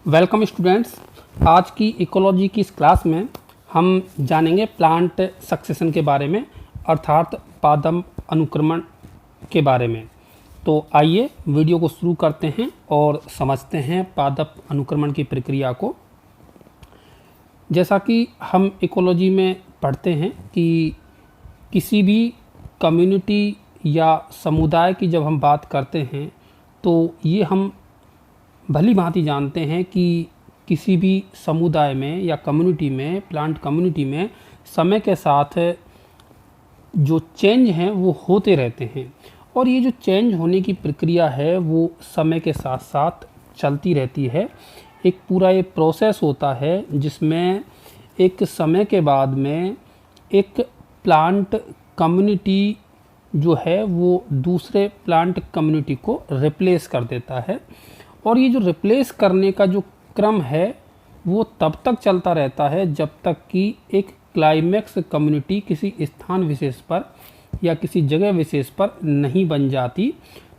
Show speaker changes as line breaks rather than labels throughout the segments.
Welcome students. आज की ecology की इस क्लास में हम जानेंगे प्लांट सक्सेशन के बारे में, अर्थात पादप अनुक्रमण के बारे में। तो आइए वीडियो को शुरू करते हैं और समझते हैं पादप अनुक्रमण की प्रक्रिया को। जैसा कि हम इकोलॉजी में पढ़ते हैं कि किसी भी कम्युनिटी या समुदाय की जब हम बात करते हैं तो ये हम भली भांति जानते हैं कि किसी भी समुदाय में या कम्युनिटी में, प्लांट कम्युनिटी में समय के साथ जो चेंज हैं वो होते रहते हैं, और ये जो चेंज होने की प्रक्रिया है वो समय के साथ साथ चलती रहती है। एक पूरा ये प्रोसेस होता है जिसमें एक समय के बाद में एक प्लांट कम्युनिटी जो है वो दूसरे प्लांट कम्युनिटी को रिप्लेस कर देता है, और ये जो रिप्लेस करने का जो क्रम है वो तब तक चलता रहता है जब तक कि एक क्लाइमैक्स कम्युनिटी किसी स्थान विशेष पर या किसी जगह विशेष पर नहीं बन जाती।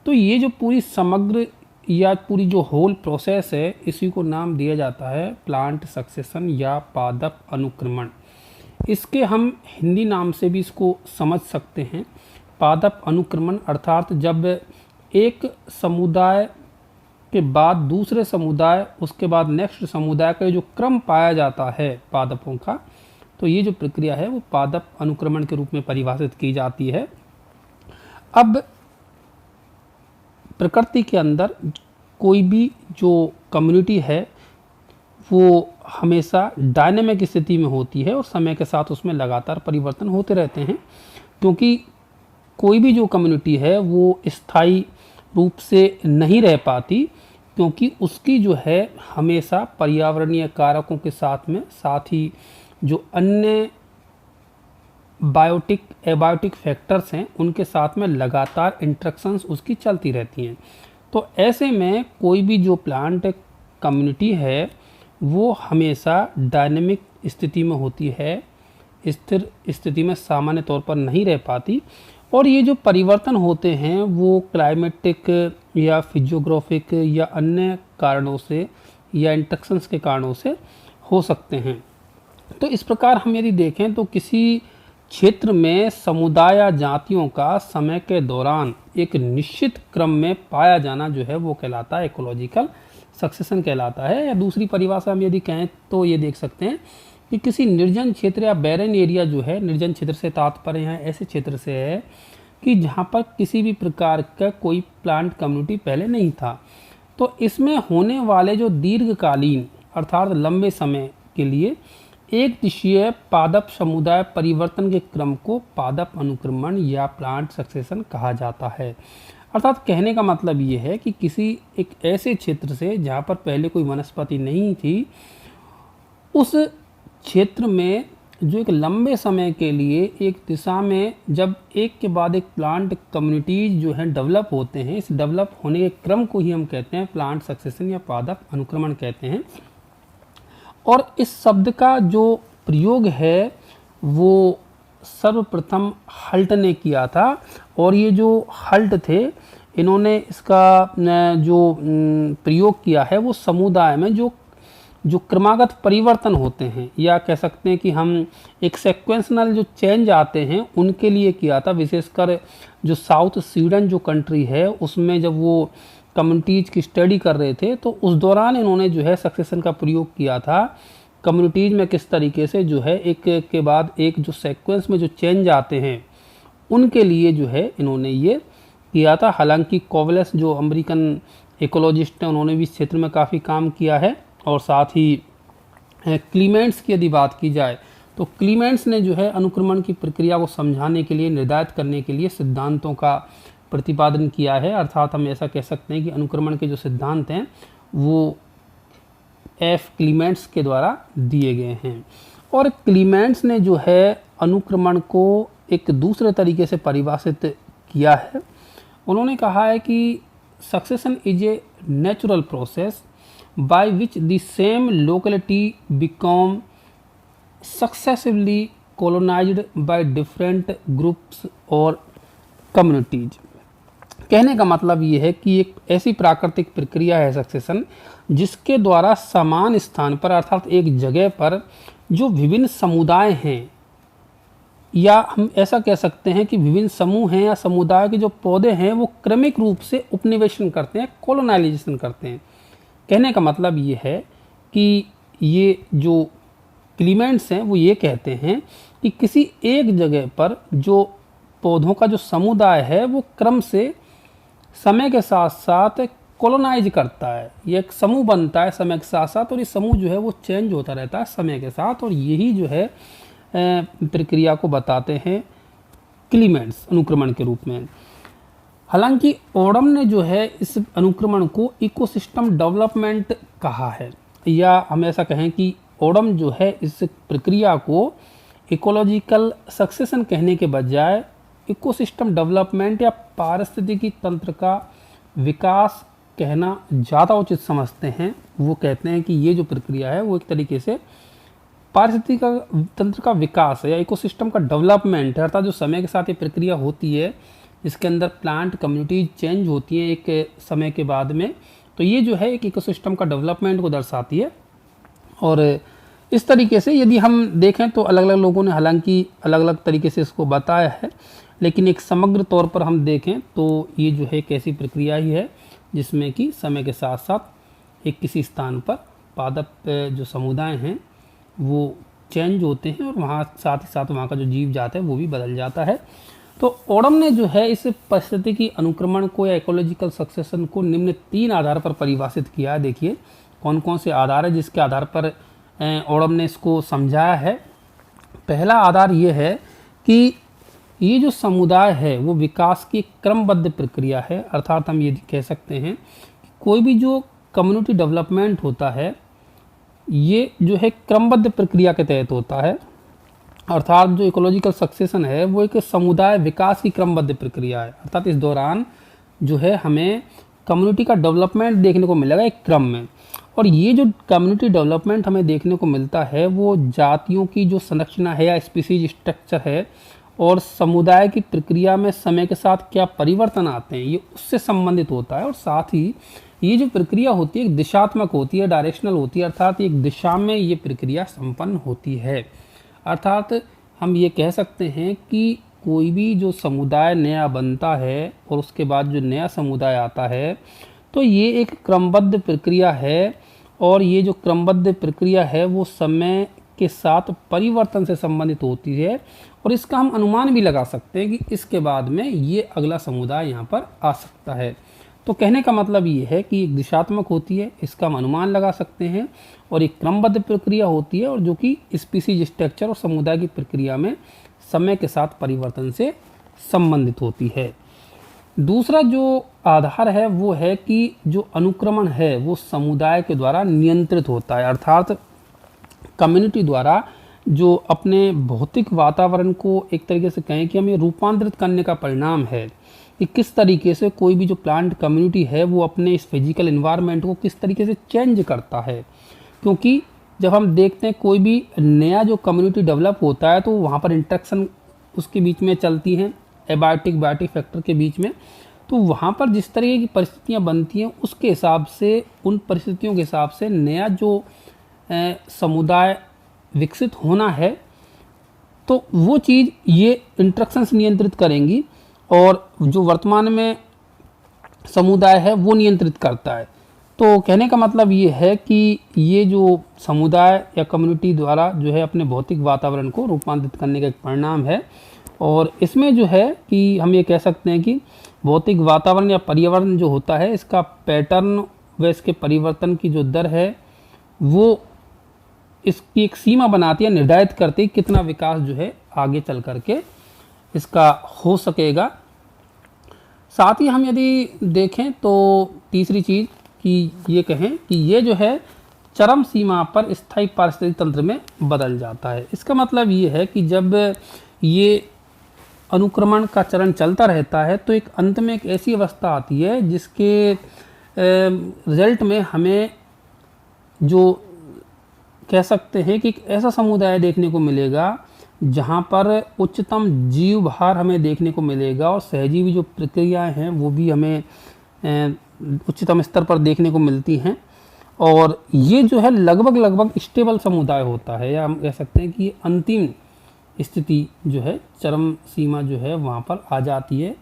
तो ये जो पूरी समग्र या पूरी जो होल प्रोसेस है, इसी को नाम दिया जाता है प्लांट सक्सेशन या पादप अनुक्रमण। इसके हम हिंदी नाम से भी इसको समझ सकते हैं, पादप अनुक्रमण। अर्थात जब एक समुदाय के बाद दूसरे समुदाय, उसके बाद नेक्स्ट समुदाय का जो क्रम पाया जाता है पादपों का, तो ये जो प्रक्रिया है वो पादप अनुक्रमण के रूप में परिभाषित की जाती है। अब प्रकृति के अंदर कोई भी जो कम्युनिटी है वो हमेशा डायनेमिक स्थिति में होती है और समय के साथ उसमें लगातार परिवर्तन होते रहते हैं, क्योंकि कोई भी जो कम्युनिटी है वो स्थायी रूप से नहीं रह पाती, क्योंकि उसकी जो है हमेशा पर्यावरणीय कारकों के साथ ही जो अन्य बायोटिक एबायोटिक फैक्टर्स हैं उनके साथ में लगातार इंटरेक्शंस उसकी चलती रहती हैं। तो ऐसे में कोई भी जो प्लांट कम्युनिटी है वो हमेशा डायनेमिक स्थिति में होती है, स्थिर स्थिति में सामान्य तौर पर नहीं रह पाती, और ये जो परिवर्तन होते हैं वो क्लाइमेटिक या फिजियोग्राफिक या अन्य कारणों से या इंटरेक्शंस के कारणों से हो सकते हैं। तो इस प्रकार हम यदि देखें तो किसी क्षेत्र में समुदाय या जातियों का समय के दौरान एक निश्चित क्रम में पाया जाना जो है वो कहलाता है इकोलॉजिकल सक्सेशन कहलाता है। या दूसरी परिभाषा हम यदि कहें तो ये देख सकते हैं कि किसी निर्जन क्षेत्र या बैरन एरिया जो है, निर्जन क्षेत्र से तात्पर्य है ऐसे क्षेत्र से है कि जहाँ पर किसी भी प्रकार का कोई प्लांट कम्युनिटी पहले नहीं था, तो इसमें होने वाले जो दीर्घकालीन अर्थात लंबे समय के लिए एक दिशीय पादप समुदाय परिवर्तन के क्रम को पादप अनुक्रमण या प्लांट सक्सेशन कहा जाता है। अर्थात कहने का मतलब ये है कि किसी एक ऐसे क्षेत्र से जहाँ पर पहले कोई वनस्पति नहीं थी, उस क्षेत्र में जो एक लंबे समय के लिए एक दिशा में जब एक के बाद एक प्लांट कम्युनिटीज जो हैं डेवलप होते हैं, इस डेवलप होने के क्रम को ही हम कहते हैं प्लांट सक्सेशन या पादप अनुक्रमण कहते हैं। और इस शब्द का जो प्रयोग है वो सर्वप्रथम हल्ट ने किया था, और ये जो हल्ट थे इन्होंने इसका जो प्रयोग किया है वो समुदाय में जो क्रमागत परिवर्तन होते हैं, या कह सकते हैं कि हम एक सेक्वेंशनल जो चेंज आते हैं उनके लिए किया था। विशेषकर जो साउथ स्वीडन जो कंट्री है उसमें जब वो कम्युनिटीज़ की स्टडी कर रहे थे तो उस दौरान इन्होंने जो है सक्सेशन का प्रयोग किया था। कम्युनिटीज़ में किस तरीके से जो है एक के बाद एक जो सेक्वेंस में जो चेंज आते हैं उनके लिए जो है इन्होंने ये किया था। हालांकि कोवलेस जो अमेरिकन इकोलॉजिस्ट हैं उन्होंने भी इस क्षेत्र में काफ़ी काम किया है, और साथ ही क्लीमेंट्स की यदि बात की जाए तो क्लीमेंट्स ने जो है अनुक्रमण की प्रक्रिया को समझाने के लिए, निर्धारित करने के लिए सिद्धांतों का प्रतिपादन किया है। अर्थात हम ऐसा कह सकते हैं कि अनुक्रमण के जो सिद्धांत हैं वो एफ क्लीमेंट्स के द्वारा दिए गए हैं। और क्लीमेंट्स ने जो है अनुक्रमण को एक दूसरे तरीके से परिभाषित किया है। उन्होंने कहा है कि succession is a natural process by which the same locality become successively colonized by different groups or communities। कहने का मतलब ये है कि एक ऐसी प्राकृतिक प्रक्रिया है सक्सेशन जिसके द्वारा समान स्थान पर अर्थात एक जगह पर जो विभिन्न समुदाय हैं, या हम ऐसा कह सकते हैं कि विभिन्न समूह हैं या समुदाय के जो पौधे हैं वो क्रमिक रूप से उपनिवेशन करते हैं, कॉलोनाइजेशन करते हैं। कहने का मतलब ये है कि ये जो क्लीमेंट्स हैं वो ये कहते हैं कि किसी एक जगह पर जो पौधों का जो समुदाय है वो क्रम से समय के साथ साथ कॉलोनाइज करता है, ये एक समूह बनता है समय के साथ साथ, और ये समूह जो है वो चेंज होता रहता है समय के साथ, और यही जो है प्रक्रिया को बताते हैं क्लीमेंट्स अनुक्रमण के रूप में। हालांकि ओडम ने जो है इस अनुक्रमण को इकोसिस्टम डेवलपमेंट कहा है, या हम ऐसा कहें कि ओडम जो है इस प्रक्रिया को इकोलॉजिकल सक्सेशन कहने के बजाय इकोसिस्टम डेवलपमेंट या पारिस्थितिकी तंत्र का विकास कहना ज़्यादा उचित समझते हैं। वो कहते हैं कि ये जो प्रक्रिया है वो एक तरीके से पारिस्थितिकी का तंत्र का विकास है या इकोसिस्टम का डेवलपमेंट है, अर्थात जो समय के साथ ये प्रक्रिया होती है इसके अंदर प्लांट कम्युनिटी चेंज होती है एक समय के बाद में, तो ये जो है एक इकोसिस्टम का डेवलपमेंट को दर्शाती है। और इस तरीके से यदि हम देखें तो अलग अलग लोगों ने हालांकि अलग अलग तरीके से इसको बताया है, लेकिन एक समग्र तौर पर हम देखें तो ये जो है एक ऐसी प्रक्रिया ही है जिसमें कि समय के साथ साथ एक किसी स्थान पर पादप जो समुदाय हैं वो चेंज होते हैं, और वहाँ साथ ही साथ वहाँ का जो जीव जात है वो भी बदल जाता है। तो ओडम ने जो है इस पारिस्थितिकी अनुक्रमण को या इकोलॉजिकल सक्सेशन को निम्न 3 आधार पर परिभाषित किया है। देखिए कौन कौन से आधार है जिसके आधार पर ओडम ने इसको समझाया है। पहला आधार ये है कि ये जो समुदाय है वो विकास की क्रमबद्ध प्रक्रिया है, अर्थात हम ये कह सकते हैं कि कोई भी जो कम्युनिटी डेवलपमेंट होता है ये जो है क्रमबद्ध प्रक्रिया के तहत होता है, अर्थात जो इकोलॉजिकल सक्सेशन है वो एक समुदाय विकास की क्रमबद्ध प्रक्रिया है, अर्थात इस दौरान जो है हमें कम्युनिटी का डेवलपमेंट देखने को मिलेगा एक क्रम में। और ये जो कम्युनिटी डेवलपमेंट हमें देखने को मिलता है वो जातियों की जो संरचना है या स्पीसीज स्ट्रक्चर है और समुदाय की प्रक्रिया में समय के साथ क्या परिवर्तन आते हैं ये उससे संबंधित होता है। और साथ ही ये जो प्रक्रिया होती है एक दिशात्मक होती है, डायरेक्शनल होती है, अर्थात एक दिशा में ये प्रक्रिया संपन्न होती है। अर्थात हम ये कह सकते हैं कि कोई भी जो समुदाय नया बनता है और उसके बाद जो नया समुदाय आता है तो ये एक क्रमबद्ध प्रक्रिया है, और ये जो क्रमबद्ध प्रक्रिया है वो समय के साथ परिवर्तन से संबंधित होती है, और इसका हम अनुमान भी लगा सकते हैं कि इसके बाद में ये अगला समुदाय यहाँ पर आ सकता है। तो कहने का मतलब ये है कि एक दिशात्मक होती है, इसका हम अनुमान लगा सकते हैं, और एक क्रमबद्ध प्रक्रिया होती है और जो कि स्पीसीज स्ट्रक्चर और समुदाय की प्रक्रिया में समय के साथ परिवर्तन से संबंधित होती है। दूसरा जो आधार है वो है कि जो अनुक्रमण है वो समुदाय के द्वारा नियंत्रित होता है, अर्थात कम्युनिटी द्वारा जो अपने भौतिक वातावरण को एक तरीके से कहें कि हम ये रूपांतरित करने का परिणाम है कि किस तरीके से कोई भी जो प्लांट कम्युनिटी है वो अपने इस फिजिकल एनवायरनमेंट को किस तरीके से चेंज करता है। क्योंकि जब हम देखते हैं कोई भी नया जो कम्युनिटी डेवलप होता है तो वहाँ पर इंटरेक्शन उसके बीच में चलती हैं एबायोटिक बायोटिक फैक्टर के बीच में, तो वहाँ पर जिस तरीके की परिस्थितियाँ बनती हैं उसके हिसाब से उन परिस्थितियों के हिसाब से नया जो समुदाय विकसित होना है तो वो चीज़ ये इंटरेक्शंस नियंत्रित करेंगी, और जो वर्तमान में समुदाय है वो नियंत्रित करता है। तो कहने का मतलब ये है कि ये जो समुदाय या कम्युनिटी द्वारा जो है अपने भौतिक वातावरण को रूपांतरित करने का एक परिणाम है, और इसमें जो है कि हम ये कह सकते हैं कि भौतिक वातावरण या पर्यावरण जो होता है इसका पैटर्न व इसके परिवर्तन की जो दर है वो इसकी एक सीमा बनाती है, निर्धारित करती है कितना विकास जो है आगे चल करके इसका हो सकेगा। साथ ही हम यदि देखें तो तीसरी चीज़ कि ये कहें कि ये जो है चरम सीमा पर स्थायी पारिस्थितिक तंत्र में बदल जाता है। इसका मतलब ये है कि जब ये अनुक्रमण का चरण चलता रहता है तो एक अंत में एक ऐसी अवस्था आती है जिसके रिजल्ट में हमें जो कह सकते हैं कि एक ऐसा समुदाय देखने को मिलेगा जहाँ पर उच्चतम जीव भार हमें देखने को मिलेगा और सहजीवी जो प्रक्रियाएं हैं वो भी हमें उच्चतम स्तर पर देखने को मिलती हैं। और ये जो है लगभग स्टेबल समुदाय होता है, या हम कह सकते हैं कि अंतिम स्थिति जो है, चरम सीमा जो है वहाँ पर आ जाती है,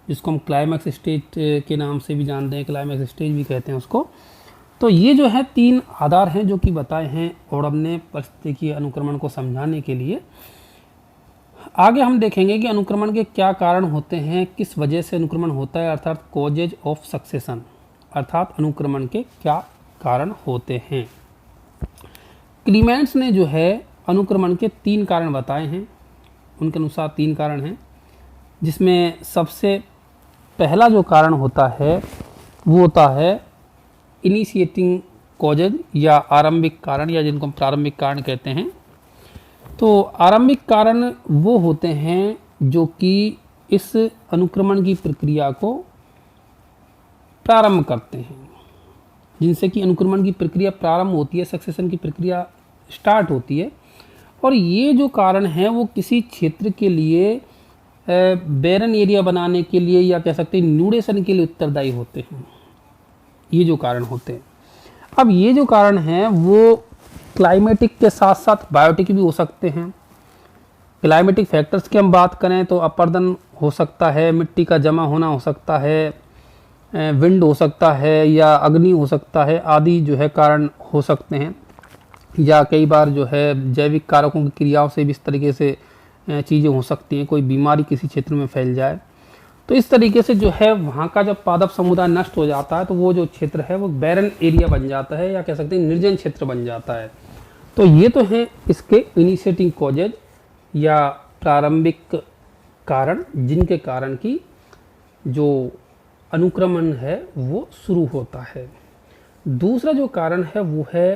जिसको हम क्लाइमैक्स स्टेज के नाम से भी जानते हैं, क्लाइमैक्स स्टेज भी कहते हैं उसको। तो ये जो है 3 आधार हैं जो कि बताए हैं ओडम ने परिस्थितिकीय अनुक्रमण को समझाने के लिए। आगे हम देखेंगे कि अनुक्रमण के क्या कारण होते हैं, किस वजह से अनुक्रमण होता है, अर्थात कॉजेज ऑफ सक्सेशन, अर्थात अनुक्रमण के क्या कारण होते हैं। क्लीमेंट्स ने जो है अनुक्रमण के 3 कारण बताए हैं। उनके अनुसार 3 कारण हैं, जिसमें सबसे पहला जो कारण होता है वो होता है इनिशिएटिंग कॉजेज, या आरंभिक कारण, या जिनको हम प्रारंभिक कारण कहते हैं। तो आरंभिक कारण वो होते हैं जो कि इस अनुक्रमण की प्रक्रिया को प्रारंभ करते हैं, जिनसे कि अनुक्रमण की प्रक्रिया प्रारंभ होती है, सक्सेशन की प्रक्रिया स्टार्ट होती है। और ये जो कारण है वो किसी क्षेत्र के लिए बैरन एरिया बनाने के लिए, या कह सकते हैं न्यूडेशन के लिए उत्तरदायी होते हैं, ये जो कारण होते हैं। अब ये जो कारण हैं वो क्लाइमेटिक के साथ साथ बायोटिक भी हो सकते हैं। क्लाइमेटिक फैक्टर्स की हम बात करें तो अपर्दन हो सकता है, मिट्टी का जमा होना हो सकता है, विंड हो सकता है, या अग्नि हो सकता है, आदि जो है कारण हो सकते हैं। या कई बार जो है जैविक कारकों की क्रियाओं से भी इस तरीके से चीज़ें हो सकती हैं, कोई बीमारी किसी क्षेत्र में फैल जाए। तो इस तरीके से जो है वहाँ का जब पादप समुदाय नष्ट हो जाता है तो वो जो क्षेत्र है वो बैरन एरिया बन जाता है, या कह सकते हैं निर्जन क्षेत्र बन जाता है। तो ये तो हैं इसके इनिशिएटिंग कॉजेज या प्रारंभिक कारण, जिनके कारण की जो अनुक्रमण है वो शुरू होता है। दूसरा जो कारण है वो है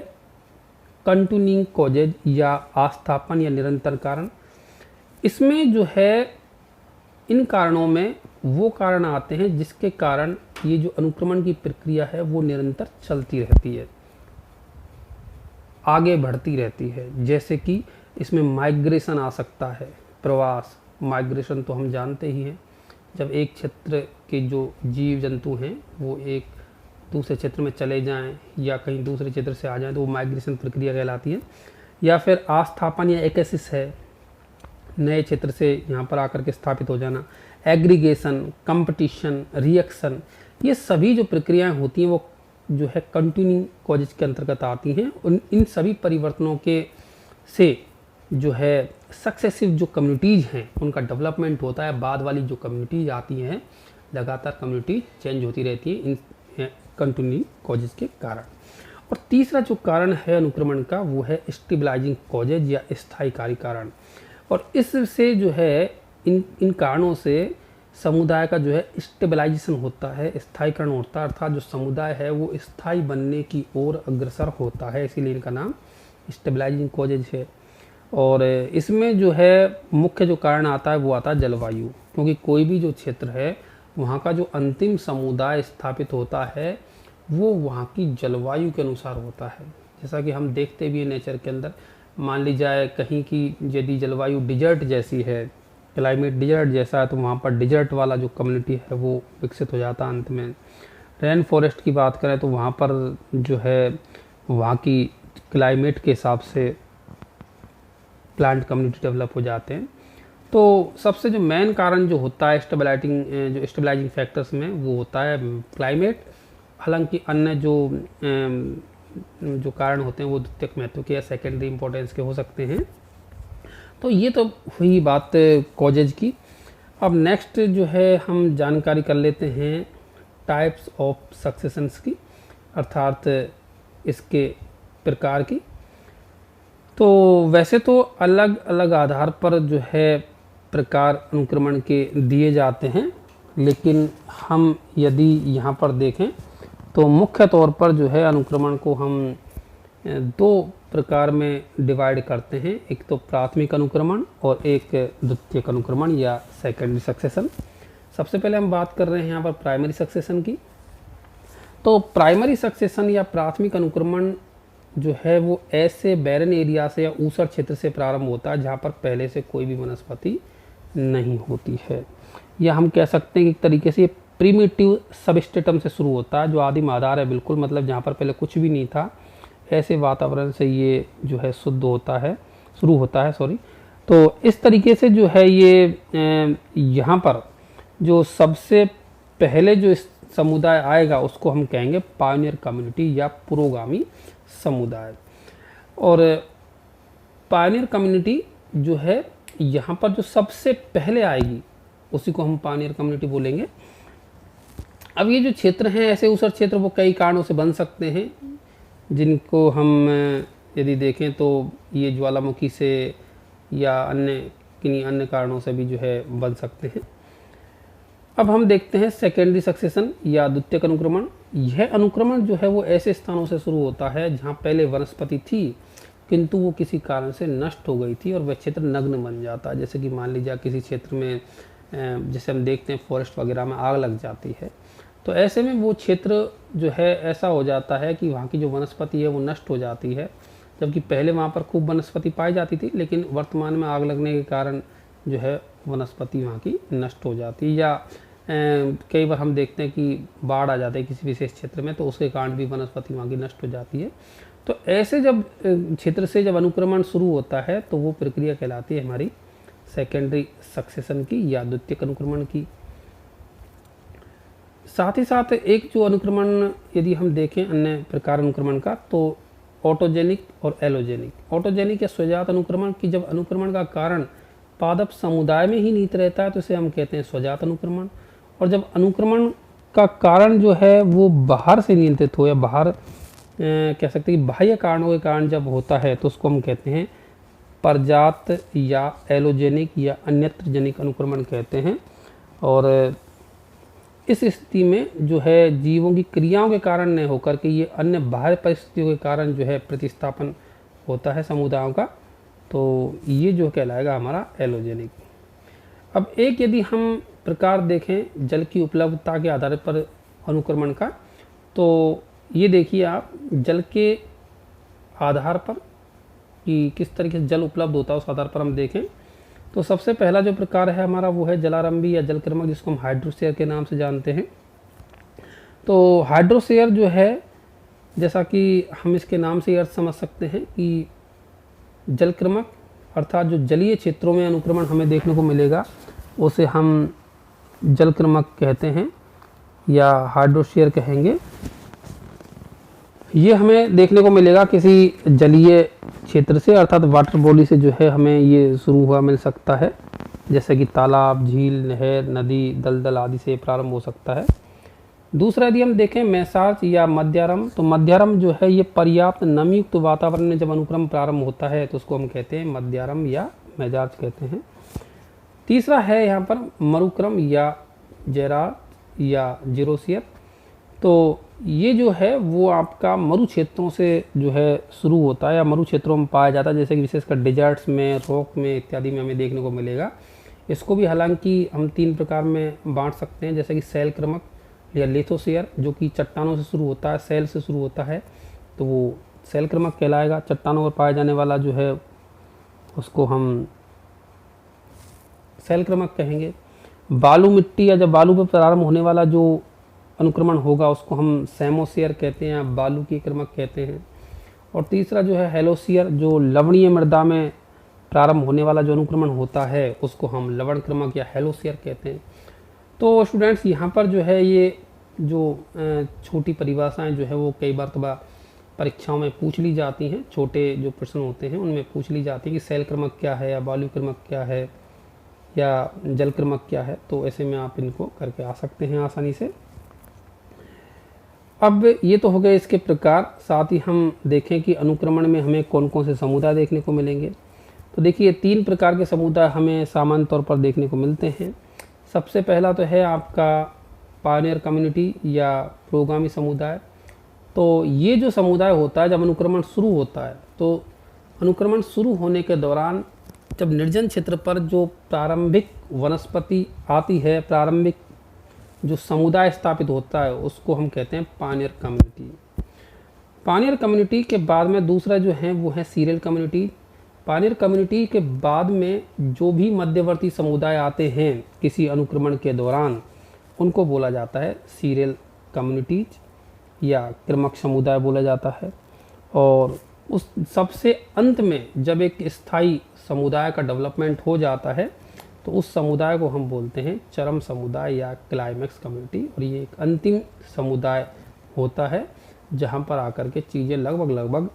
कंटिन्यूइंग कॉजेज, या आस्थापन या निरंतर कारण। इसमें जो है इन कारणों में वो कारण आते हैं जिसके कारण ये जो अनुक्रमण की प्रक्रिया है वो निरंतर चलती रहती है, आगे बढ़ती रहती है। जैसे कि इसमें माइग्रेशन आ सकता है, प्रवास। माइग्रेशन तो हम जानते ही हैं, जब एक क्षेत्र के जो जीव जंतु हैं वो एक दूसरे क्षेत्र में चले जाएं या कहीं दूसरे क्षेत्र से आ जाएं तो वो माइग्रेशन प्रक्रिया कहलाती है। या फिर आस्थापन या एक्सेस है, नए क्षेत्र से यहाँ पर आकर के स्थापित हो जाना। एग्रीगेशन, कंपटीशन, रिएक्शन, ये सभी जो प्रक्रियाएं होती हैं वो जो है कंटिन्यूइंग कॉजेज के अंतर्गत आती हैं। इन सभी परिवर्तनों के से जो है सक्सेसिव जो कम्युनिटीज़ हैं उनका डेवलपमेंट होता है। बाद वाली जो कम्युनिटीज आती हैं, लगातार कम्युनिटी चेंज होती रहती है इन कंटिन्यूइंग कॉजेज के कारण। और तीसरा जो कारण है अनुक्रमण का वो है स्टेबलाइजिंग कॉजेज या स्थायीकारी कारण। और इससे जो है इन कारणों से समुदाय का जो है स्टेबलाइजेशन होता है, स्थायीकरण होता है, अर्थात जो समुदाय है वो स्थायी बनने की ओर अग्रसर होता है, इसीलिए इनका नाम स्टेबलाइजिंग कॉजेज है। और इसमें जो है मुख्य जो कारण आता है वो आता है जलवायु, क्योंकि कोई भी जो क्षेत्र है वहाँ का जो अंतिम समुदाय स्थापित होता है वो वहाँ की जलवायु के अनुसार होता है। जैसा कि हम देखते भी हैं नेचर के अंदर, मान ली जाए कहीं की यदि जलवायु डिजर्ट जैसी है, क्लाइमेट डिजर्ट जैसा है, तो वहाँ पर डिजर्ट वाला जो कम्युनिटी है वो विकसित हो जाता है अंत में। रेन फॉरेस्ट की बात करें तो वहाँ पर जो है वहाँ की क्लाइमेट के हिसाब से प्लांट कम्युनिटी डेवलप हो जाते हैं। तो सबसे जो मेन कारण जो होता है स्टेबलाइजिंग फैक्टर्स में वो होता है क्लाइमेट। हालांकि अन्य जो कारण होते हैं वो द्वितीयक महत्व के या सेकेंडरी इंपॉर्टेंस के हो सकते हैं। तो ये तो हुई बात कॉजेज की। अब नेक्स्ट जो है हम जानकारी कर लेते हैं टाइप्स ऑफ सक्सेशंस की, अर्थात इसके प्रकार की। तो वैसे तो अलग अलग आधार पर जो है प्रकार अनुक्रमण के दिए जाते हैं, लेकिन हम यदि यहाँ पर देखें तो मुख्य तौर पर जो है अनुक्रमण को हम 2 प्रकार में डिवाइड करते हैं। एक तो प्राथमिक अनुक्रमण और एक द्वितीयक अनुक्रमण या सेकेंडरी सक्सेशन। सबसे पहले हम बात कर रहे हैं यहाँ पर प्राइमरी सक्सेशन की। तो प्राइमरी सक्सेशन या प्राथमिक अनुक्रमण जो है वो ऐसे बैरन एरिया से या ऊसर क्षेत्र से प्रारंभ होता है जहाँ पर पहले से कोई भी वनस्पति नहीं होती है, या हम कह सकते हैं कि एक तरीके से ये प्रीमिटिव सबस्ट्रेटम से शुरू होता है, जो आदिम आधार है बिल्कुल, मतलब जहाँ पर पहले कुछ भी नहीं था, ऐसे वातावरण से ये जो है शुद्ध होता है, शुरू होता है, सॉरी। तो इस तरीके से जो है ये यहाँ पर जो सबसे पहले जो समुदाय आएगा उसको हम कहेंगे पायनियर कम्युनिटी या पुरोगामी समुदाय। और पायनियर कम्युनिटी जो है यहाँ पर जो सबसे पहले आएगी उसी को हम पायनियर कम्युनिटी बोलेंगे। अब ये जो क्षेत्र हैं ऐसे ऊसर क्षेत्र वो कई कारणों से बन सकते हैं, जिनको हम यदि देखें तो ये ज्वालामुखी से या अन्य किन्हीं अन्य कारणों से भी जो है बन सकते हैं। अब हम देखते हैं सेकेंडरी सक्सेशन या द्वितीयक अनुक्रमण। यह अनुक्रमण जो है वो ऐसे स्थानों से शुरू होता है जहाँ पहले वनस्पति थी किंतु वो किसी कारण से नष्ट हो गई थी और वह क्षेत्र नग्न बन जाता है। जैसे कि मान लीजिए किसी क्षेत्र में जैसे हम देखते हैं फॉरेस्ट वगैरह में आग लग जाती है, तो ऐसे में वो क्षेत्र जो है ऐसा हो जाता है कि वहाँ की जो वनस्पति है वो नष्ट हो जाती है, जबकि पहले वहाँ पर खूब वनस्पति पाई जाती थी, लेकिन वर्तमान में आग लगने के कारण जो है वनस्पति वहाँ की नष्ट हो जाती है। या कई बार हम देखते हैं कि बाढ़ आ जाती है किसी विशेष क्षेत्र में, तो उसके कारण भी वनस्पति वहाँ की नष्ट हो जाती है। तो ऐसे जब क्षेत्र से जब अनुक्रमण शुरू होता है तो वो प्रक्रिया कहलाती है हमारी सेकेंडरी सक्सेशन की या द्वितीयक अनुक्रमण की। साथ ही साथ एक जो अनुक्रमण यदि हम देखें अन्य प्रकार अनुक्रमण का, तो ऑटोजेनिक और एलोजेनिक। ऑटोजेनिक या स्वजात अनुक्रमण की जब अनुक्रमण का कारण पादप समुदाय में ही निहित रहता है तो इसे हम कहते हैं स्वजात अनुक्रमण। और जब अनुक्रमण का कारण जो है वो बाहर से नियंत्रित हो या बाहर कह सकते हैं कि बाह्य कारणों के कारण जब होता है तो उसको हम कहते हैं परजात या एलोजेनिक या अन्यत्र जनिक अनुक्रमण कहते हैं। और इस स्थिति में जो है जीवों की क्रियाओं के कारण नहीं होकर के ये अन्य बाहरी परिस्थितियों के कारण जो है प्रतिस्थापन होता है समुदायों का, तो ये जो कहलाएगा हमारा एलोजेनिक। अब एक यदि हम प्रकार देखें जल की उपलब्धता के आधार पर अनुक्रमण का, तो ये देखिए आप जल के आधार पर कि किस तरीके से जल उपलब्ध होता है उस आधार पर हम देखें तो सबसे पहला जो प्रकार है हमारा वो है जलारंभी या जलक्रमक, जिसको हम हाइड्रोस्फीयर के नाम से जानते हैं। तो हाइड्रोस्फीयर जो है जैसा कि हम इसके नाम से अर्थ समझ सकते हैं कि जलक्रमक अर्थात जो जलीय क्षेत्रों में अनुक्रमण हमें देखने को मिलेगा उसे हम जलक्रमक कहते हैं या हाइड्रोस्फीयर कहेंगे। ये हमें देखने को मिलेगा किसी जलीय क्षेत्र से अर्थात वाटर बॉडी से जो है हमें ये शुरू हुआ मिल सकता है, जैसे कि तालाब, झील, नहर, नदी, दलदल आदि से प्रारंभ हो सकता है। दूसरा यदि हम देखें मैसार्च या मध्यारम, तो मध्यारम जो है ये पर्याप्त नमीयुक्त वातावरण में जब अनुक्रम प्रारंभ होता है तो उसको हम कहते हैं मध्यारम या मैजार्च कहते हैं। तीसरा है यहाँ पर मरुक्रम या जैरार्च या जीरोसियर। तो ये जो है वो आपका मरु क्षेत्रों से जो है शुरू होता है या मरु क्षेत्रों में पाया जाता है, जैसे कि विशेषकर डेजर्ट्स में, रॉक में इत्यादि में हमें देखने को मिलेगा। इसको भी हालांकि हम 3 प्रकार में बांट सकते हैं, जैसे कि सैल क्रमक या लिथोस्फीयर जो कि चट्टानों से शुरू होता है, सैल से शुरू होता है तो वो सैल क्रमक कहलाएगा। चट्टानों पर पाया जाने वाला जो है उसको हम सैल क्रमक कहेंगे। बालू मिट्टी या जब बालू पर प्रारंभ होने वाला जो अनुक्रमण होगा उसको हम सैमोसियर कहते हैं या बालू की क्रमक कहते हैं। और तीसरा जो है हेलोसियर, जो लवणीय मृदा में प्रारंभ होने वाला जो अनुक्रमण होता है उसको हम लवण क्रमक या हेलोसियर कहते हैं। तो स्टूडेंट्स यहाँ पर जो है ये जो छोटी परिभाषाएं जो है वो कई बार तो परीक्षाओं में पूछ ली जाती हैं, छोटे जो प्रश्न होते हैं उनमें पूछ ली जाती है कि सैल क्रमक क्या है या बालू क्रमक क्या है या जल क्रमक क्या है। तो ऐसे में आप इनको करके आ सकते हैं आसानी से। अब ये तो हो गए इसके प्रकार, साथ ही हम देखें कि अनुक्रमण में हमें कौन कौन से समुदाय देखने को मिलेंगे। तो देखिए 3 प्रकार के समुदाय हमें सामान्य तौर पर देखने को मिलते हैं। सबसे पहला तो है आपका पायनियर कम्युनिटी या पुरोगामी समुदाय। तो ये जो समुदाय होता है जब अनुक्रमण शुरू होता है तो अनुक्रमण शुरू होने के दौरान जब निर्जन क्षेत्र पर जो प्रारंभिक वनस्पति आती है, प्रारंभिक जो समुदाय स्थापित होता है उसको हम कहते हैं पायनियर कम्युनिटी। पानियर कम्युनिटी के बाद में दूसरा जो है वो है सीरियल कम्युनिटी। पानियर कम्युनिटी के बाद में जो भी मध्यवर्ती समुदाय आते हैं किसी अनुक्रमण के दौरान, उनको बोला जाता है सीरियल कम्युनिटीज या क्रमक समुदाय बोला जाता है। और उस सबसे अंत में जब एक स्थायी समुदाय का डेवलपमेंट हो जाता है तो उस समुदाय को हम बोलते हैं चरम समुदाय या क्लाइमेक्स कम्युनिटी। और ये एक अंतिम समुदाय होता है जहाँ पर आकर के चीज़ें लगभग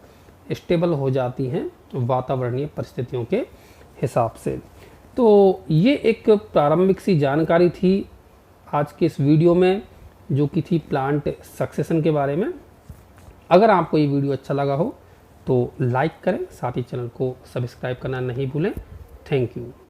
स्टेबल हो जाती हैं वातावरणीय परिस्थितियों के हिसाब से। तो ये एक प्रारंभिक सी जानकारी थी आज के इस वीडियो में, जो कि थी प्लांट सक्सेशन के बारे में। अगर आपको ये वीडियो अच्छा लगा हो तो लाइक करें, साथ ही चैनल को सब्सक्राइब करना नहीं भूलें। Thank you.